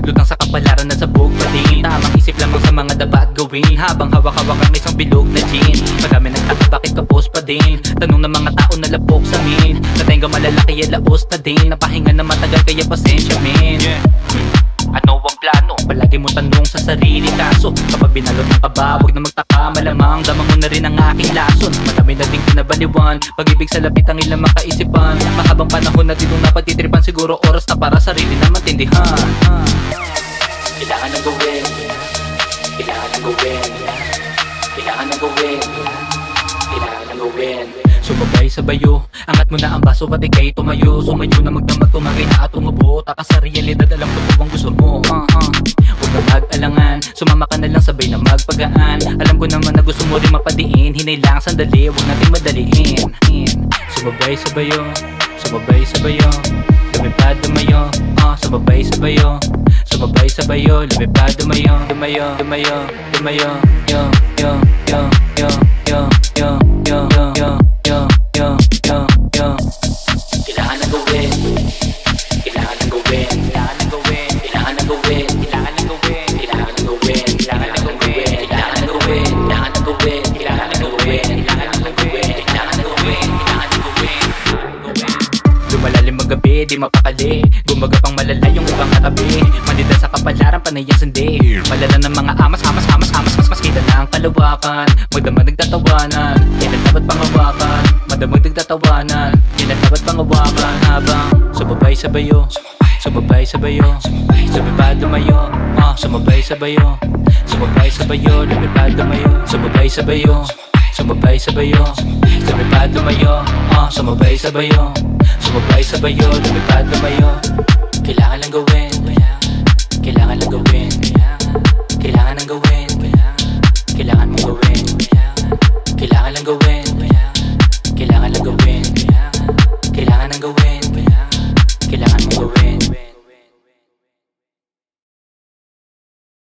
Lutang sa kapalaran at sabog pa din. Tamang isip lamang sa mga dapat gawin, habang hawak-hawak ang isang bilog na gin. Marami nagtaka bakit kapos pa din. Tanong ng mga tao na lapok sa min. Natenga malalaki at laos na din. Napahinga na matagal kaya pasensya min. Ano ang plano? Palagi mo tanong sa sarili, kaso kapag binalot ng kaba, huwag na magtaka, malamang damang mo na rin ang aking lason. Madami na ding pinabaliwan, pag-ibig sa lapit ang ilang makaisipan. Mahabang panahon na ditong napagtitripan, siguro oras na para sarili na matindihan. Kailangan na gawin, kailangan na gawin, kailangan na gawin, kailangan na gawin. Sumabay sa bayo, angat mo na ang baso pati kay tumayo. Sumayo na magdamag, tumagay na at umubo. Taka sa realidad, alam ko kung gusto mo. Huwag na mag-alangan, sumama ka na lang sabay na magpagaan. Alam ko naman na gusto mo rin mapadiin. Hinay lang sandali, huwag natin madaliin. Sumabay sa bayo, sumabay sa bayo, lumipad dumayo. Sumabay sa bayo, sumabay sa bayo, lumipad dumayo. Dumayo, dumayo, dumayo, yo, yo, yo, yo, yo, yo, yo, yo, yo. Kailangan na gawin, kailangan na gawin, kailangan na gawin, kailangan na gawin, kailangan na gawin, kailangan na gawin, kailangan na gawin, kailangan na gawin, kailangan na gawin, kailangan na gawin, kailangan na gawin, kailangan na gawin, kailangan na gawin. Lumalalim ang gabi, di mapakali, gumaga pang malala yung ibang katabi. Manida sa kapalaran, panay ang sindi. Malala ng mga amas, amas, amas, amas, mas kita na ang kalawakan. Magdamag nagtatawanan, kailan dapat pangawakan. Madamag nagtatawanan, kailan dapat pangawakan. Habang sumabay sa bayo, sumabay sa bayo, lumipad lumayo. Sumabay sa bayo, sumabay sa bayo, lumipad lumayo. Sumabay sa bayo, sumabay sa bayo, lumipad lumayo. Sumabay sa bayo, sumabay sa bayo, lumipad lumayo. Kailangan lang gawin, kailangan lang gawin, kailangan lang gawin, kailangan mong gawin, kailangan lang gawin.